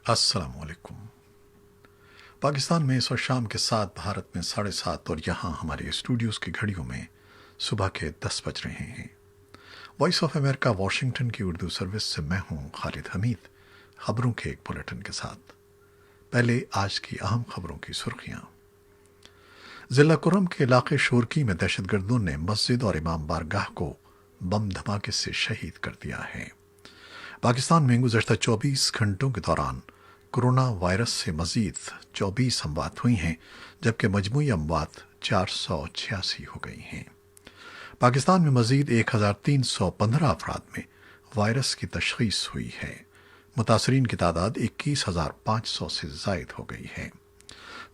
अस्सलाम वालेकुम। पाकिस्तान में इस वक्त शाम के 7, भारत में 7:30 और यहाँ हमारे स्टूडियोज़ की घड़ियों में सुबह के 10 बज रहे हैं। वॉइस ऑफ अमेरिका वाशिंगटन की उर्दू सर्विस से मैं हूँ खालिद हमीद, खबरों के एक बुलेटिन के साथ। पहले आज की अहम खबरों की सुर्खियाँ। ज़िला कुरम के इलाके शोरकी में दहशतगर्दों ने मस्जिद और इमाम बारगाह को बम धमाके से शहीद कर दिया है। पाकिस्तान में गुज़श्ता 24 घंटों के दौरान कोरोना वायरस से मजीद 24 अमवात हुई हैं, जबकि मजमूई अमवात 486 हो गई हैं। पाकिस्तान में मजीद 1315 अफराद में वायरस की तशखीस हुई है। मुतासरीन की तादाद 21,500 से जायद हो गई है।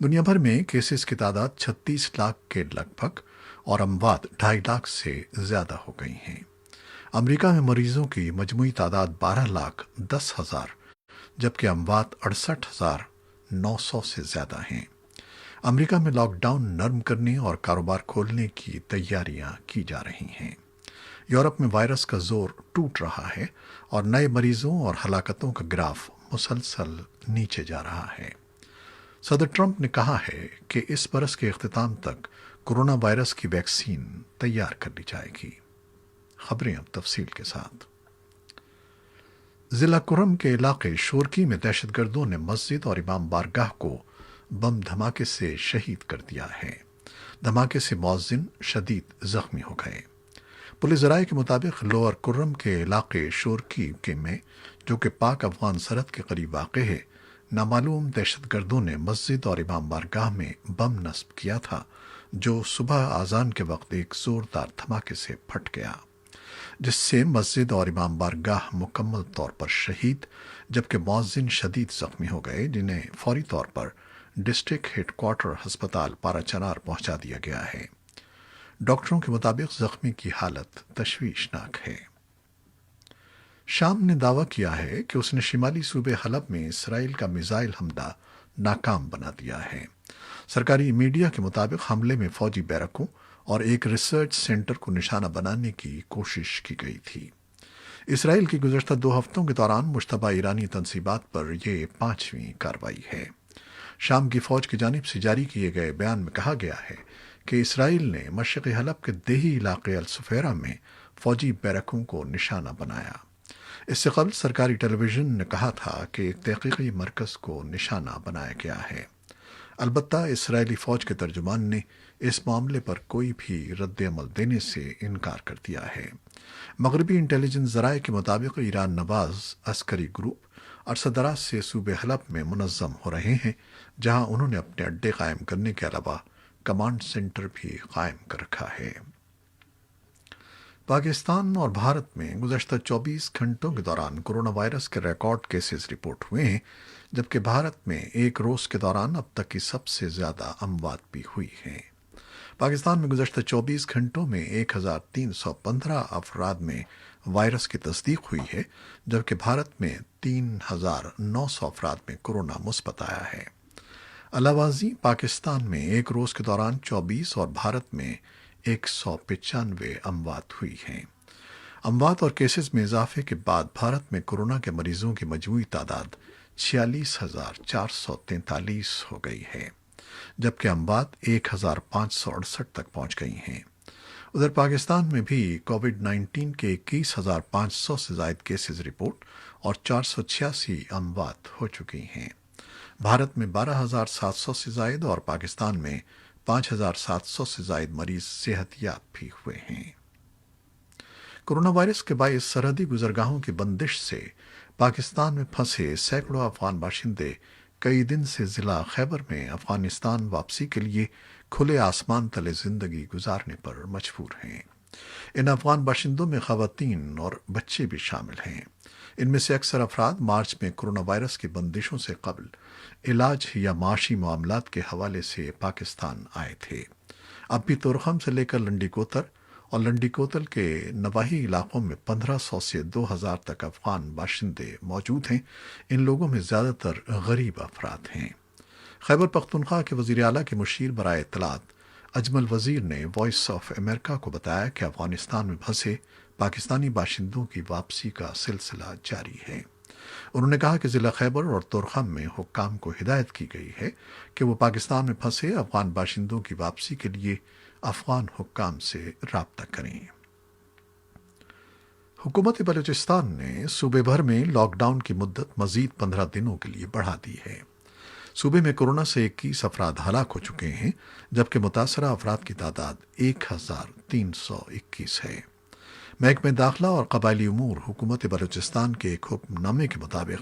दुनिया भर में केसेस की तादाद 36 लाख के लगभग और अमवात 2.5 लाख से ज़्यादा हो गई हैं। अमेरिका में मरीजों की मजमूई तादाद 12,10,000 जबकि अमवात 68,900 से ज़्यादा हैं। अमेरिका में लॉकडाउन नरम करने और कारोबार खोलने की तैयारियां की जा रही हैं। यूरोप में वायरस का जोर टूट रहा है और नए मरीजों और हलाकतों का ग्राफ मुसलसल नीचे जा रहा है। सदर ट्रंप ने कहा है कि इस बरस के इख्तिताम तक कोरोना वायरस की वैक्सीन तैयार कर ली जाएगी। खबरें अब तफसील के साथ। जिला कुरम के इलाके शोरकी में दहशतगर्दों ने मस्जिद और इमाम बारगाह को बम धमाके से शहीद कर दिया है। धमाके से मौज़िन शदीद जख्मी हो गए। पुलिस ज़राए के मुताबिक लोअर कुर्रम के इलाके शोरकी के में, जो कि पाक अफगान सरहद के करीब वाक़ है, नामालूम दहशतगर्दों ने मस्जिद और इमाम बारगाह में बम नस्ब किया था, जो सुबह आज़ान के वक्त एक ज़ोरदार धमाके से फट गया, जिससे मस्जिद और इमाम बारगाह मुकम्मल तौर पर शहीद, जबकि मौज़िन शदीद ज़ख्मी हो गए, जिन्हें फौरी तौर पर डिस्ट्रिक्ट हेडक्वार्टर अस्पताल पाराचनार पहुंचा दिया गया है। डॉक्टरों के मुताबिक जख्मी की हालत तशवीशनाक है। शाम ने दावा किया है कि उसने शिमाली सूबे हलब में इसराइल का मिसाइल हमला नाकाम बना दिया है। सरकारी मीडिया के मुताबिक हमले में फौजी बैरकों और एक रिसर्च सेंटर को निशाना बनाने की कोशिश की गई थी। इसराइल की गुज़श्ता 2 हफ्तों के दौरान मुश्तबा ईरानी तनसीबात पर यह 5वीं कार्रवाई है। शाम की फौज की जानिब से जारी किए गए बयान में कहा गया है कि इसराइल ने मशरक़ी हलब के देही इलाके अल सुफेरा में फौजी बैरकों को निशाना बनाया। इससे कबल सरकारी टेलीविजन ने कहा था कि एक तहकीकी मरकज़ को निशाना बनाया गया है। अलबत्ता इसराइली फ़ौज के तर्जुमान ने इस मामले पर कोई भी रद्द अमल देने से इनकार कर दिया है। मगरबी इंटेलिजेंस ज़राए के मुताबिक ईरान नवाज अस्करी ग्रुप अरसदराज से सूबे हलब में मुनज़्ज़म हो रहे हैं, जहां उन्होंने अपने अड्डे कायम करने के अलावा कमांड सेंटर भी कायम कर रखा है। पाकिस्तान और भारत में गुज़श्ता 24 घंटों के दौरान कोरोना वायरस के रिकॉर्ड केसेस रिपोर्ट हुए हैं, जबकि भारत में एक रोज़ के दौरान अब तक की सबसे ज़्यादा अमवात भी हुई हैं। पाकिस्तान में गुज़श्ता 24 घंटों में 1315 अफराद में वायरस की तस्दीक हुई है, जबकि भारत में 3900 अफराद में कोरोना मुस्बत आया है। अलावाजी पाकिस्तान में एक रोज़ के दौरान 24 और भारत में 195 अमवात हुई हैं। अमवात और केसेस में इजाफे के बाद भारत में कोरोना के मरीजों की मजमूई तादाद 46,443 हो गई है, जबकि अमवात 1,568 तक पहुंच गई हैं। उधर पाकिस्तान में भी कोविड-19 के 21,500 से जायद केसेस रिपोर्ट और 486 अमवात हो चुकी हैं। भारत में 12,700 से जायद और पाकिस्तान में 5,700 से जायद मरीज सेहतयाब भी हुए हैं। कोरोना वायरस के बायस सरहदी गुजरगाहों की बंदिश से पाकिस्तान में फंसे सैकड़ों अफगान बाशिंदे कई दिन से जिला खैबर में अफगानिस्तान वापसी के लिए खुले आसमान तले जिंदगी गुजारने पर मजबूर हैं। इन अफगान बाशिंदों में खवातीन और बच्चे भी शामिल हैं। इनमें से अक्सर अफराद मार्च में कोरोना वायरस की बंदिशों से कबल इलाज या माशी मामलात के हवाले से पाकिस्तान आए थे। अब भी तुरखम से लेकर लंडी कोतर और लंडी कोतल के नवाही इलाकों में 1500 से 2000 तक अफगान बाशिंदे मौजूद हैं। इन लोगों में ज़्यादातर गरीब अफराद हैं। खैबर पख्तूनख्वा के वज़ीर आला के मुशीर बराए इत्तलात अजमल वज़ीर ने वॉइस ऑफ अमेरिका को बताया कि अफगानिस्तान में फंसे पाकिस्तानी बाशिंदों की वापसी का सिलसिला जारी है। انہوں نے کہا کہ ضلع خیبر اور تورخم میں حکام کو ہدایت کی گئی ہے کہ وہ پاکستان میں پھنسے افغان باشندوں کی واپسی کے لیے افغان حکام سے رابطہ کریں۔ حکومت بلوچستان نے صوبے بھر میں لاک ڈاؤن کی مدت مزید 15 دنوں کے لیے بڑھا دی ہے۔ صوبے میں کورونا سے 21 افراد ہلاک ہو چکے ہیں، جبکہ متاثرہ افراد کی تعداد 1321 ہے۔ محکمہ داخلہ اور قبائلی امور حکومت بلوچستان کے ایک حکم نامے کے مطابق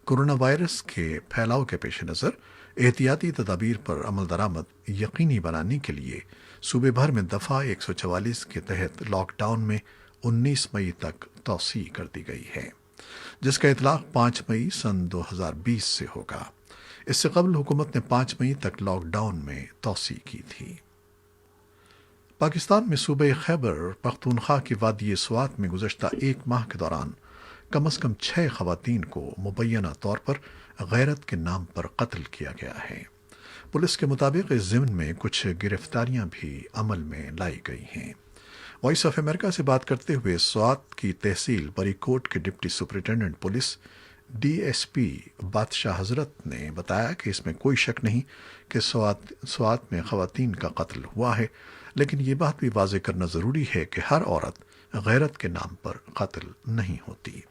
کورونا وائرس کے پھیلاؤ کے پیش نظر احتیاطی تدابیر پر عمل درآمد یقینی بنانے کے لیے صوبے بھر میں دفعہ 144 کے تحت لاک ڈاؤن میں 19 مئی تک توسیع کر دی گئی ہے، جس کا اطلاق 5 مئی سن 2020 سے ہوگا۔ اس سے قبل حکومت نے 5 مئی تک لاک ڈاؤن میں توسیع کی تھی۔ پاکستان میں صوبہ خیبر پختونخوا کی وادی سوات میں گزشتہ ایک ماہ کے دوران کم از کم 6 خواتین کو مبینہ طور پر غیرت کے نام پر قتل کیا گیا ہے۔ پولیس کے مطابق اس ضمن میں کچھ گرفتاریاں بھی عمل میں لائی گئی ہیں۔ وائس آف امریکہ سے بات کرتے ہوئے سوات کی تحصیل بری کوٹ کے deputy superintendent police D S P بادشاہ حضرت نے بتایا کہ اس میں کوئی شک نہیں کہ سوات میں خواتین کا قتل ہوا ہے، لیکن یہ بات بھی واضح کرنا ضروری ہے کہ ہر عورت غیرت کے نام پر قتل نہیں ہوتی۔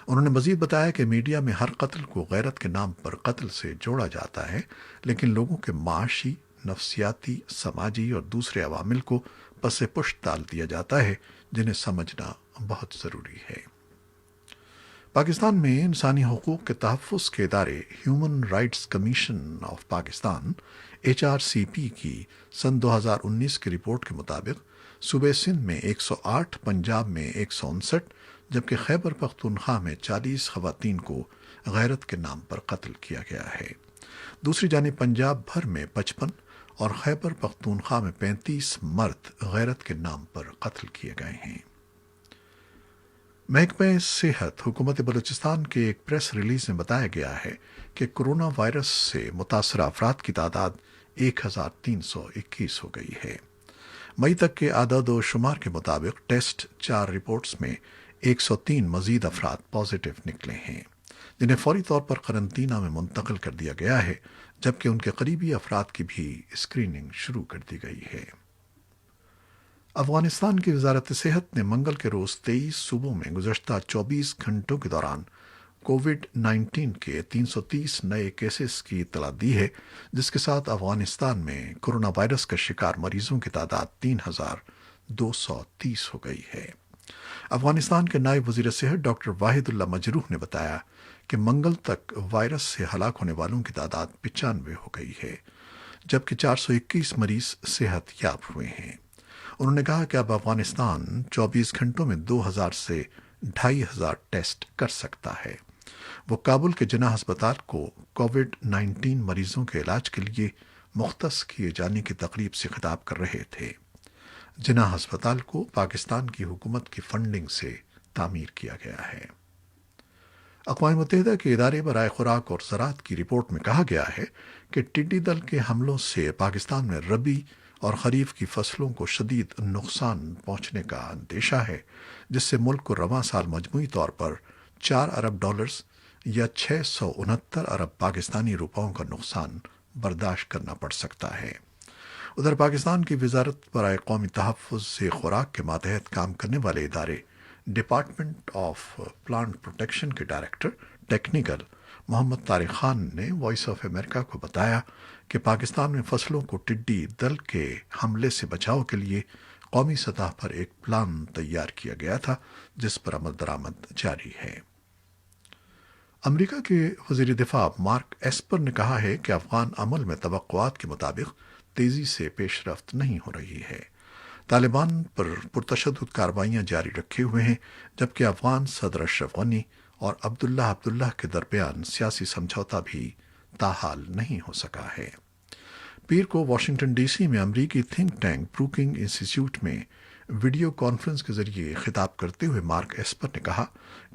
انہوں نے مزید بتایا کہ میڈیا میں ہر قتل کو غیرت کے نام پر قتل سے جوڑا جاتا ہے، لیکن لوگوں کے معاشی، نفسیاتی، سماجی اور دوسرے عوامل کو پس پشت ڈال دیا جاتا ہے، جنہیں سمجھنا بہت ضروری ہے۔ پاکستان میں انسانی حقوق کے تحفظ کے ادارے human rights commission of Pakistan HRCP کی سن 2019 کی رپورٹ کے مطابق صوبہ سندھ میں 108، پنجاب میں 159، جبکہ خیبر پختونخوا میں 40 خواتین کو غیرت کے نام پر قتل کیا گیا ہے۔ دوسری جانب پنجاب بھر میں 55 اور خیبر پختونخوا میں 35 مرد غیرت کے نام پر قتل کیے گئے ہیں۔ محکمہ صحت حکومت بلوچستان کے ایک پریس ریلیز میں بتایا گیا ہے کہ کورونا وائرس سے متاثرہ افراد کی تعداد 1321 ہو گئی ہے۔ مئی تک کے اعداد و شمار کے مطابق ٹیسٹ 4 رپورٹس میں 103 مزید افراد پازیٹو نکلے ہیں، جنہیں فوری طور پر قرنطینہ میں منتقل کر دیا گیا ہے، جبکہ ان کے قریبی افراد کی بھی اسکریننگ شروع کر دی گئی ہے۔ افغانستان کی وزارت صحت نے منگل کے روز 23 صوبوں میں گزشتہ 24 گھنٹوں کے دوران کووڈ-19 کے 330 نئے کیسز کی اطلاع دی ہے، جس کے ساتھ افغانستان میں کورونا وائرس کا شکار مریضوں کی تعداد 3230 ہو گئی ہے۔ افغانستان کے نائب وزیر صحت ڈاکٹر واحد اللہ مجروح نے بتایا کہ منگل تک وائرس سے ہلاک ہونے والوں کی تعداد 95 ہو گئی ہے، جبکہ 421 مریض صحت یاب ہوئے ہیں۔ انہوں نے کہا کہ اب افغانستان 24 گھنٹوں میں 2000 سے 2500 ٹیسٹ کر سکتا ہے۔ وہ کابل کے جناح ہسپتال کو کووڈ-19 مریضوں کے علاج کے لیے مختص کیے جانے کی تقریب سے خطاب کر رہے تھے۔ جناح ہسپتال کو پاکستان کی حکومت کی فنڈنگ سے تعمیر کیا گیا ہے۔ اقوام متحدہ کے ادارے برائے خوراک اور زراعت کی رپورٹ میں کہا گیا ہے کہ ٹڈی دل کے حملوں سے پاکستان میں ربی اور خریف کی فصلوں کو شدید نقصان پہنچنے کا اندیشہ ہے، جس سے ملک کو رواں سال مجموعی طور پر $4 ارب یا 669 ارب پاکستانی روپوں کا نقصان برداشت کرنا پڑ سکتا ہے۔ ادھر پاکستان کی وزارت برائے قومی تحفظ سے خوراک کے ماتحت کام کرنے والے ادارے ڈپارٹمنٹ آف پلانٹ پروٹیکشن کے ڈائریکٹر ٹیکنیکل محمد طارق خان نے وائس آف امریکہ کو بتایا کہ پاکستان میں فصلوں کو ٹڈی دل کے حملے سے بچاؤ کے لیے قومی سطح پر ایک پلان تیار کیا گیا تھا، جس پر عمل درآمد جاری ہے۔ امریکہ کے وزیر دفاع مارک ایسپر نے کہا ہے کہ افغان عمل میں توقعات کے مطابق تیزی سے پیش رفت نہیں ہو رہی ہے۔ طالبان پر پرتشدد کارروائیاں جاری رکھے ہوئے ہیں، جبکہ افغان صدر اشرف غنی اور عبداللہ کے درمیان سیاسی سمجھوتا بھی تاحال نہیں ہو سکا ہے۔ پیر کو واشنگٹن ڈی سی میں امریکی تھنک ٹینک بروکنگ انسٹیٹیوٹ میں ویڈیو کانفرنس کے ذریعے خطاب کرتے ہوئے مارک ایسپر نے کہا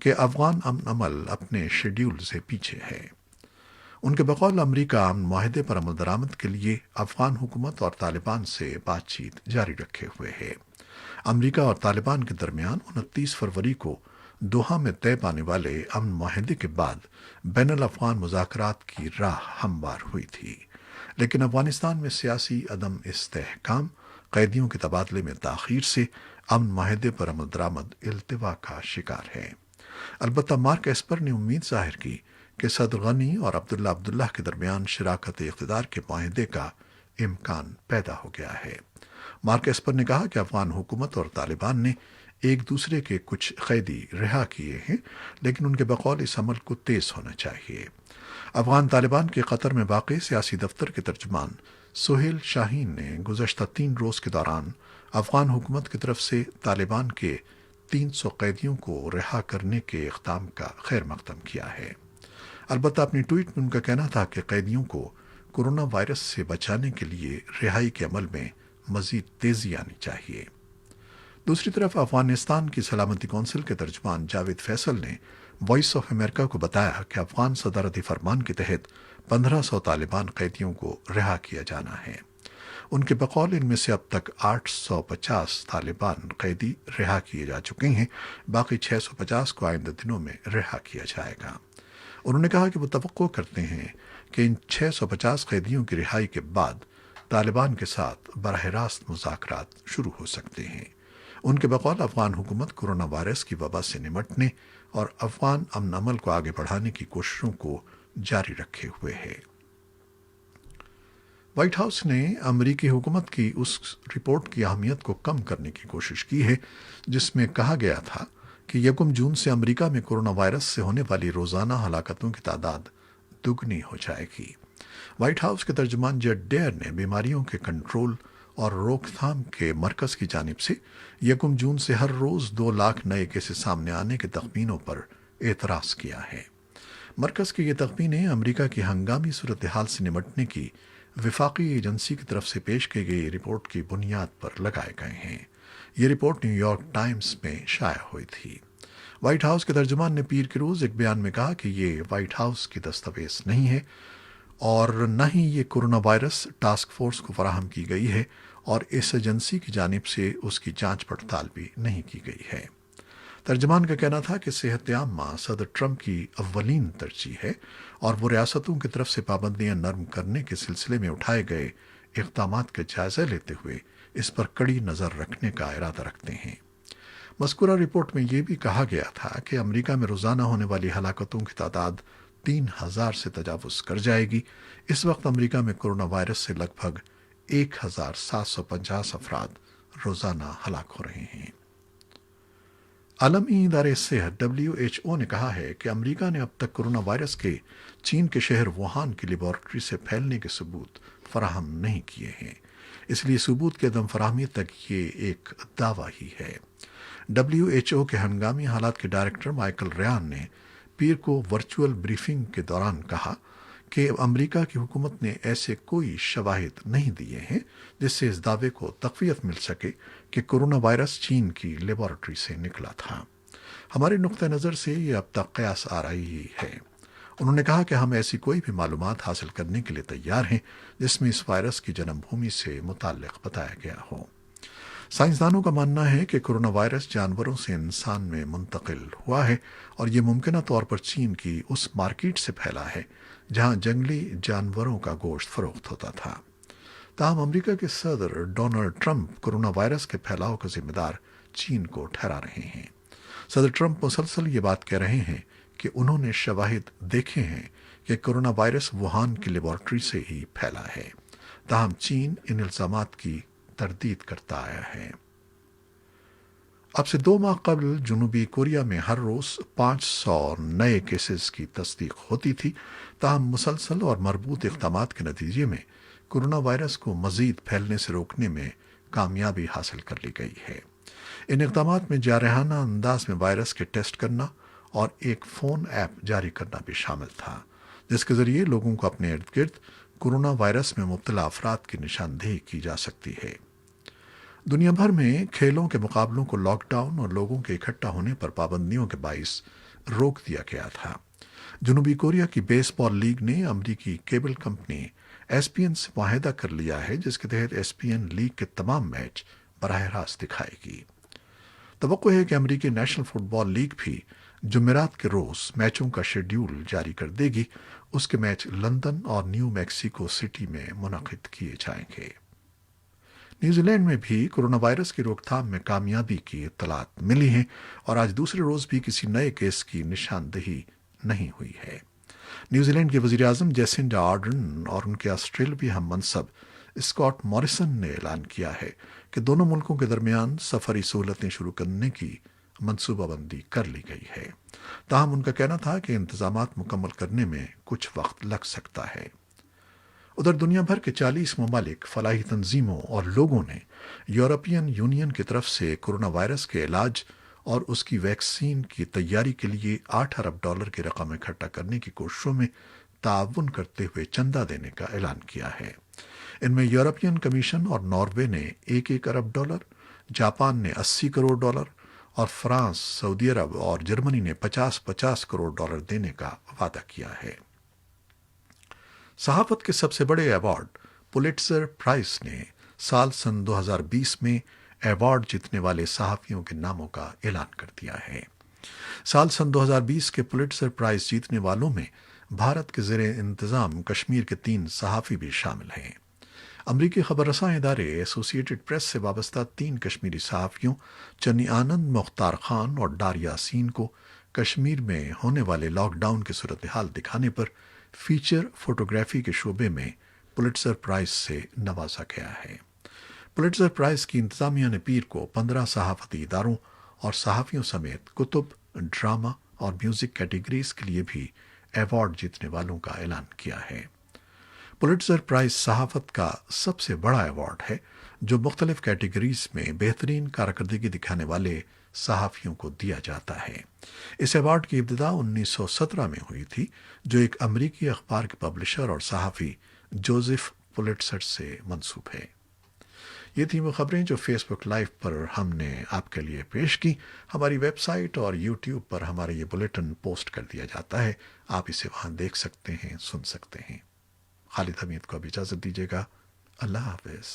کہ افغان امن عمل اپنے شیڈول سے پیچھے ہے۔ ان کے بقول امریکہ امن معاہدے پر عمل درآمد کے لیے افغان حکومت اور طالبان سے بات چیت جاری رکھے ہوئے ہے۔ امریکہ اور طالبان کے درمیان 29 فروری کو दोहा में तय पाने वाले अमन माहिदे के बाद बैन अल-अफ़गान मुज़ाकरात की राह हमवार हुई थी, लेकिन अफ़गानिस्तान में सियासी अदम इस्तेहकाम, कैदियों के तबादले में ताख़ीर से अमन माहिदे पर अमल दरामद इल्तिवा का शिकार है। अलबत्ता मार्क एस्पर ने उम्मीद ज़ाहिर की कि सदर गनी और अब्दुल्लाह के दरमियान शराकत इक़्तिदार के माहिदे का इम्कान पैदा हो गया है। मार्क एस्पर ने कहा कि अफ़गान हुकूमत और तालिबान ने एक दूसरे के कुछ कैदी रिहा किए हैं, लेकिन उनके बकौल इस अमल को तेज होना चाहिए। अफ़गान तालिबान के कतर में वाक़ सियासी दफ्तर के तर्जुमान सोहेल शाहीन ने गुज़श्ता 3 रोज़ के दौरान अफ़गान हुकूमत की तरफ से तालिबान के 300 कैदियों को रिहा करने के इक़दाम का खैर मक़दम किया है। अलबत्ता अपनी ट्वीट में उनका कहना था कि कैदियों को कोरोना वायरस से बचाने के लिए रिहाई के अमल में मज़ीद तेज़ी आनी चाहिए। दूसरी तरफ अफ़गानिस्तान की सलामती कौंसिल के तर्जुमान जावेद फैसल ने वॉइस ऑफ अमेरिका को बताया कि अफ़गान सदारती फरमान के तहत 1500 तालिबान कैदियों को रिहा किया जाना है। उनके बकौल इनमें से अब तक 850 तालिबान कैदी रिहा किए जा चुके हैं, बाकी 650 को आइंदा दिनों में रिहा किया जाएगा। उन्होंने कहा कि वो तवक्को करते हैं कि इन 650 कैदियों की रिहाई के बाद तालिबान के साथ बराह रास्त मुज़ाकरात शुरू हो सकते हैं। उनके बकौल अफ़गान हुकूमत कोरोना वायरस की वबा से निमटने और अफ़गान अमन अमल को आगे बढ़ाने की कोशिशों को जारी रखे हुए है। व्हाइट हाउस ने अमरीकी हुकूमत की उस रिपोर्ट की अहमियत को कम करने की कोशिश की है जिसमें कहा गया था कि 1 जून से अमरीका में कोरोना वायरस से होने वाली रोज़ाना हलाकतों की तादाद दुगनी हो जाएगी। व्हाइट हाउस के तर्जुमान जेड डेयर ने बीमारियों के कंट्रोल और रोकथाम के मरकज़ की जानिब से 1 जून से हर रोज़ 2 लाख नए केसेस सामने आने के तखमीनों पर एतराज़ किया है। मरकज़ की ये तखमीनें अमरीका की हंगामी सूरत हाल से निमटने की विफाकी एजेंसी की तरफ से पेश की गई रिपोर्ट की बुनियाद पर लगाए गए हैं। ये रिपोर्ट न्यूयॉर्क टाइम्स में शाया हुई थी। व्हाइट हाउस के तर्जुमान ने पीर के रोज़ एक बयान में कहा कि ये व्हाइट हाउस की दस्तावेज़ नहीं है और न ही ये कोरोना वायरस टास्क फोर्स को फराहम की गई है और इस एजेंसी की जानिब से उसकी जांच पड़ताल भी नहीं की गई है। तर्जमान का कहना था कि सेहत आम्मा सदर ट्रंप की अव्वलीन तरजीह है और वो रियासतों की तरफ से पाबंदियां नरम करने के सिलसिले में उठाए गए इक़दामात का जायजा लेते हुए इस पर कड़ी नज़र रखने का इरादा रखते हैं। मज़कूरा रिपोर्ट में यह भी कहा गया था कि अमरीका में रोज़ाना होने वाली हलाकतों की तादाद 3000 से तजावुज़ कर जाएगी। इस वक्त अमरीका में कोरोना वायरस से लगभग 1750 अफराद रोज़ाना हलाक हो रहे हैं। आलमी इदारे सेहत WHO ने कहा है कि अमरीका ने अब तक कोरोना वायरस के चीन के शहर वुहान की लेबॉरेटरी से फैलने के सबूत फराहम नहीं किए हैं, इसलिए सबूत के अदम फराहमी तक ये एक दावा ही है। WHO के हंगामी हालात के डायरेक्टर माइकल रयान ने पीर को वर्चुअल ब्रीफिंग के दौरान कहा कि अमरीका की हुकूमत ने ऐसे कोई शवाहिद नहीं दिए हैं जिससे इस दावे को तक़वियत मिल सके कि कोरोना वायरस चीन की लेबॉरेटरी से निकला था। हमारे नुक्ता नज़र से ये अब तक कयास आराई ही है। उन्होंने कहा कि हम ऐसी कोई भी मालूमात हासिल करने के लिए तैयार हैं जिसमें इस वायरस की जन्मभूमि से मुताल्लिक़ बताया गया हो। साइंसदानों का मानना है कि कोरोना वायरस जानवरों से इंसान में मुंतकिल हुआ है और ये मुमकिन तौर पर चीन की उस मार्केट से फैला है जहां जंगली जानवरों का गोश्त फरोख्त होता था। ताहम अमरीका के सदर डोनाल्ड ट्रंप कोरोना वायरस के फैलाव का जिम्मेदार चीन को ठहरा रहे हैं। सदर ट्रंप मुसलसल ये बात कह रहे हैं कि उन्होंने शवाहिद देखे हैं कि कोरोना वायरस वुहान की लेबॉरेटरी से ही फैला है। ताहम चीन इन इल्जामात की तरदीद करता आया है। अब से 2 माह कबल जनूबी कोरिया में हर रोज़ 500 नए केसेस की तस्दीक होती थी। ताहम मुसलसल और मरबूत इक़दामात के नतीजे में कोरोना वायरस को मज़ीद फैलने से रोकने में कामयाबी हासिल कर ली गई है। इन इक़दामात में जारहाना अंदाज में वायरस के टेस्ट करना और एक फ़ोन ऐप जारी करना भी शामिल था, जिसके ज़रिए लोगों को अपने इर्द गिर्द कोरोना वायरस में मुब्तला अफराद की निशानदेही की जा सकती है। दुनिया भर में खेलों के मुकाबलों को लॉकडाउन और लोगों के इकट्ठा होने पर पाबंदियों के बाइस रोक दिया गया था। जनूबी कोरिया की बेसबॉल लीग ने अमरीकी केबल कंपनी ESPN से मुआहदा कर लिया है, जिसके तहत ESPN लीग के तमाम मैच बराह रास्त दिखाएगी। توقع ہے کہ امریکی نیشنل فٹ بال لیگ بھی جمعرات کے روز میچوں کا شیڈیول جاری کر دے گی۔ اس کے میچ لندن اور نیو میکسیکو سٹی میں منعقد کیے جائیں گے۔ نیوزی لینڈ میں بھی کرونا وائرس کی روک تھام میں کامیابی کی اطلاعات ملی ہیں اور آج دوسرے روز بھی کسی نئے کیس کی نشاندہی نہیں ہوئی ہے۔ نیوزی لینڈ کے وزیر اعظم جیسنڈا آرڈرن اور ان کے آسٹریلوی ہم منصب اسکاٹ موریسن نے اعلان کیا ہے کہ دونوں ملکوں کے درمیان سفری سہولتیں شروع کرنے کی منصوبہ بندی کر لی گئی ہے۔ تاہم ان کا کہنا تھا کہ انتظامات مکمل کرنے میں کچھ وقت لگ سکتا ہے۔ ادھر دنیا بھر کے 40 ممالک، فلاحی تنظیموں اور لوگوں نے یورپین یونین کی طرف سے کرونا وائرس کے علاج اور اس کی ویکسین کی تیاری کے لیے $8 ارب کی رقم اکٹھا کرنے کی کوششوں میں تعاون کرتے ہوئے چندہ دینے کا اعلان کیا ہے۔ ان میں یورپین کمیشن اور ناروے نے $1 ارب، جاپان نے $80 کروڑ اور فرانس، سعودی عرب اور جرمنی نے $50 کروڑ دینے کا وعدہ کیا ہے۔ صحافت کے سب سے بڑے ایوارڈ پولیٹزر پرائز نے سال سن 2020 میں ایوارڈ جیتنے والے صحافیوں کے ناموں کا اعلان کر دیا ہے۔ سال سن 2020 کے پولیٹزر پرائز جیتنے والوں میں بھارت کے زیر انتظام کشمیر کے 3 صحافی بھی شامل ہیں۔ امریکی خبر رساں ادارے ایسوسی ایٹڈ پریس سے وابستہ 3 کشمیری صحافیوں چنی آنند، مختار خان اور ڈار یاسین کو کشمیر میں ہونے والے لاک ڈاؤن کی صورتحال دکھانے پر فیچر فوٹوگرافی کے شعبے میں پولیٹزر پرائز سے نوازا گیا ہے۔ پولیٹزر پرائز کی انتظامیہ نے پیر کو 15 صحافتی اداروں اور صحافیوں سمیت کتب، ڈرامہ اور میوزک کیٹیگریز کے لیے بھی ایوارڈ جیتنے والوں کا اعلان کیا ہے۔ پولیٹزر پرائز صحافت کا سب سے بڑا ایوارڈ ہے جو مختلف کیٹیگریز میں بہترین کارکردگی دکھانے والے صحافیوں کو دیا جاتا ہے۔ اس ایوارڈ کی ابتدا 1917 میں ہوئی تھی، جو ایک امریکی اخبار کے پبلشر اور صحافی جوزف پولیٹزر سے منسوب ہے۔ یہ تھیں وہ خبریں جو فیس بک لائیو پر ہم نے آپ کے لیے پیش کی۔ ہماری ویب سائٹ اور یوٹیوب پر ہمارا یہ بلیٹن پوسٹ کر دیا جاتا ہے، آپ اسے وہاں دیکھ سکتے ہیں، سن سکتے ہیں۔ خالد حمید کو اب اجازت دیجیے گا۔ اللہ حافظ۔